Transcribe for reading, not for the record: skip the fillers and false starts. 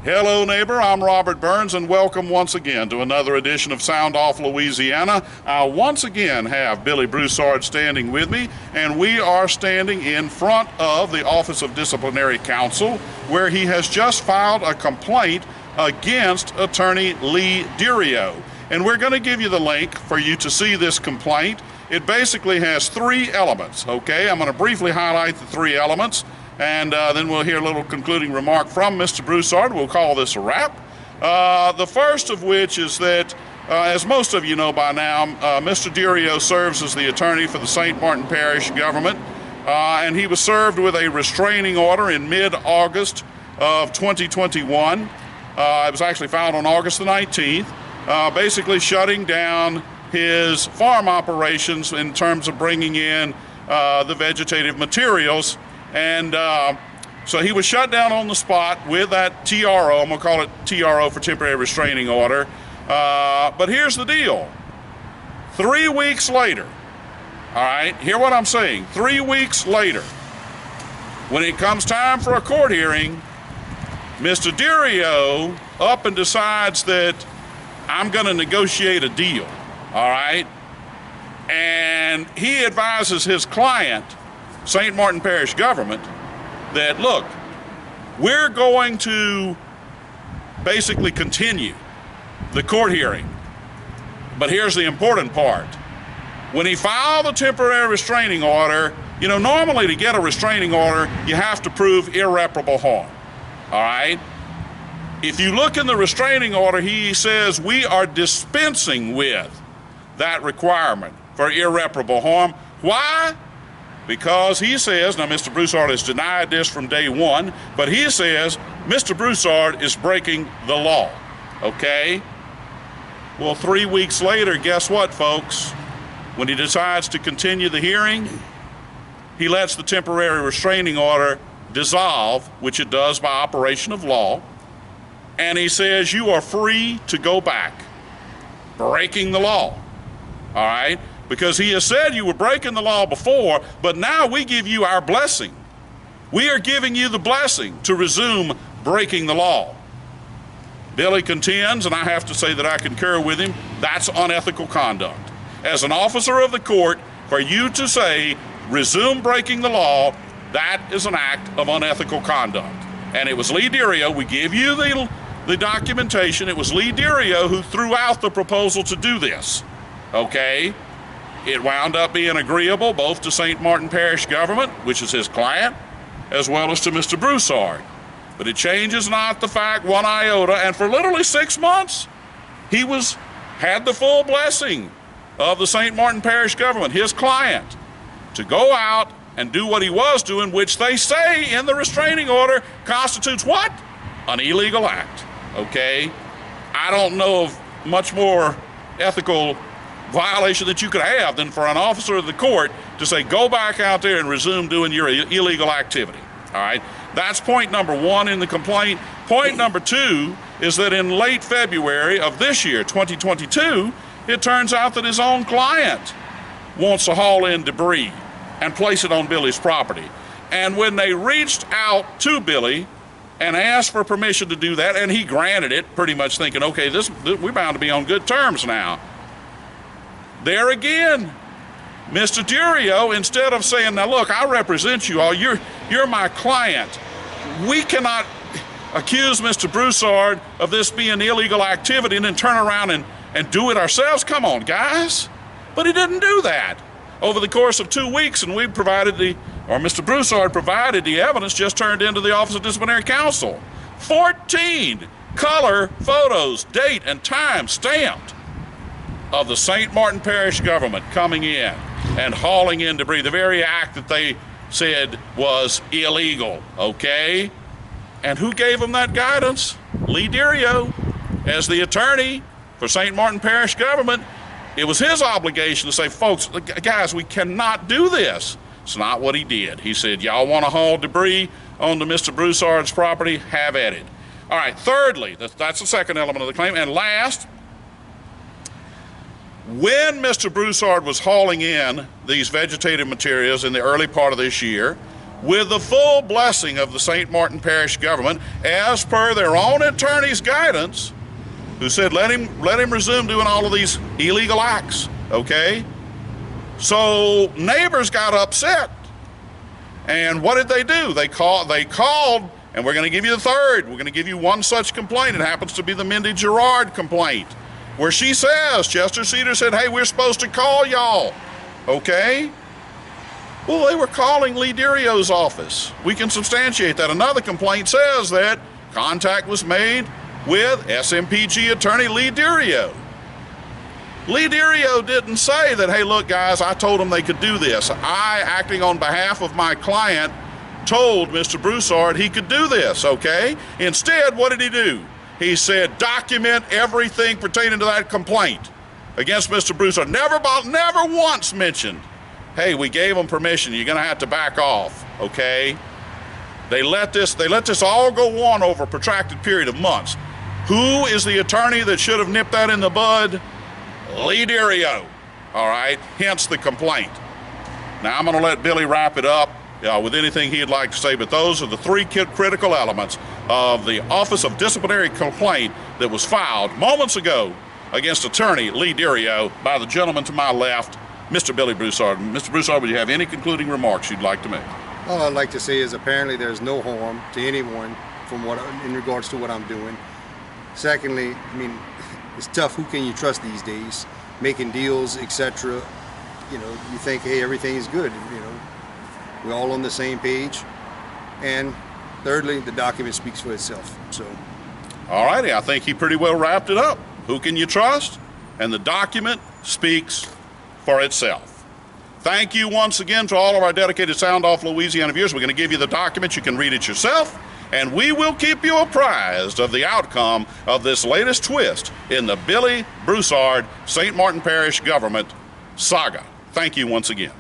Hello, neighbor. I'm Robert Burns, and welcome once again to another edition of Sound Off Louisiana. I once again have Billy Broussard standing with me, and we are standing in front of the Office of Disciplinary Counsel, where he has just filed a complaint against attorney Lee Durio. And we're going to give you the link for you to see this complaint. It basically has three elements, okay? I'm going to briefly highlight the three elements, and then we'll hear a little concluding remark from Mr. Broussard. We'll call this a wrap. The first of which is that, as most of you know by now, Mr. Durio serves as the attorney for the St. Martin Parish government, and he was served with a restraining order in mid-August of 2021. It was actually filed on August the 19th, basically shutting down his farm operations in terms of bringing in the vegetative materials. And so he was shut down on the spot with that TRO. I'm going to call it TRO for temporary restraining order. But here's the deal. 3 weeks later, all right, hear what I'm saying. 3 weeks later, when it comes time for a court hearing, Mr. Durio up and decides that I'm going to negotiate a deal, all right? And he advises his client, St. Martin Parish government, that, look, we're going to basically continue the court hearing. But here's the important part. When he filed the temporary restraining order, you know, normally to get a restraining order, you have to prove irreparable harm, all right? If you look in the restraining order, he says we are dispensing with that requirement for irreparable harm. Why? Because he says, now Mr. Broussard has denied this from day one, but he says Mr. Broussard is breaking the law, okay? Well, 3 weeks later, guess what, folks? When he decides to continue the hearing, he lets the temporary restraining order dissolve, which it does by operation of law, and he says you are free to go back, breaking the law, all right? Because he has said you were breaking the law before, but now we give you our blessing. We are giving you the blessing to resume breaking the law. Billy contends, and I have to say that I concur with him, that's unethical conduct. As an officer of the court, for you to say, resume breaking the law, that is an act of unethical conduct. And it was Lee Durio, we give you the documentation, it was Lee Durio who threw out the proposal to do this, okay? It wound up being agreeable both to St. Martin Parish government, which is his client, as well as to Mr. Broussard. But it changes not the fact one iota, and for literally 6 months, he had the full blessing of the St. Martin Parish government, his client, to go out and do what he was doing, which they say in the restraining order constitutes what? An illegal act, okay? I don't know of much more ethical violation that you could have than for an officer of the court to say, go back out there and resume doing your illegal activity, all right? That's point number one in the complaint. Point number two is that in late February of this year, 2022, it turns out that his own client wants to haul in debris and place it on Billy's property. And when they reached out to Billy and asked for permission to do that, and he granted it, pretty much thinking, okay, we're bound to be on good terms now. There again, Mr. Durio, instead of saying, now look, I represent you all, you're my client. We cannot accuse Mr. Broussard of this being illegal activity and then turn around and do it ourselves. Come on, guys. But he didn't do that. Over the course of 2 weeks, and Mr. Broussard provided the evidence just turned into the Office of Disciplinary Counsel. 14 color photos, date and time stamped, of the St. Martin Parish government coming in and hauling in debris, the very act that they said was illegal, okay? And who gave them that guidance? Lee Durio. As the attorney for St. Martin Parish government, it was his obligation to say, folks, guys, we cannot do this. It's not what he did. He said, y'all want to haul debris onto Mr. Broussard's property? Have at it. All right, thirdly, that's the second element of the claim. And last, when Mr. Broussard was hauling in these vegetative materials in the early part of this year, with the full blessing of the St. Martin Parish government, as per their own attorney's guidance, who said let him resume doing all of these illegal acts, okay? So neighbors got upset. And what did they do? They called, and we're going to give you the third. We're going to give you one such complaint. It happens to be the Mindy Gerard complaint, where she says, Chester Cedar said, hey, we're supposed to call y'all, okay? Well, they were calling Lee Durio's office. We can substantiate that. Another complaint says that contact was made with SMPG attorney Lee Durio. Lee Durio didn't say that, hey, look, guys, I told them they could do this. I, acting on behalf of my client, told Mr. Broussard he could do this, okay? Instead, what did he do? He said, document everything pertaining to that complaint against Mr. Broussard. Never once mentioned, hey, we gave them permission, you're gonna have to back off, okay? They let this all go on over a protracted period of months. Who is the attorney that should have nipped that in the bud? Lee Durio, all right? Hence the complaint. Now I'm gonna let Billy wrap it up with anything he'd like to say, but those are the three critical elements of the Office of Disciplinary Complaint that was filed moments ago against attorney Lee Durio by the gentleman to my left, Mr. Billy Broussard. Mr. Broussard, would you have any concluding remarks you'd like to make? All I'd like to say is apparently there's no harm to anyone from in regards to what I'm doing. Secondly, I mean, it's tough. Who can you trust these days? Making deals, etc. You know, you think, hey, everything is good. You know, we're all on the same page. And thirdly, the document speaks for itself. So, all righty, I think he pretty well wrapped it up. Who can you trust? And the document speaks for itself. Thank you once again to all of our dedicated Sound Off Louisiana viewers. We're going to give you the document. You can read it yourself, and we will keep you apprised of the outcome of this latest twist in the Billy Broussard St. Martin Parish government saga. Thank you once again.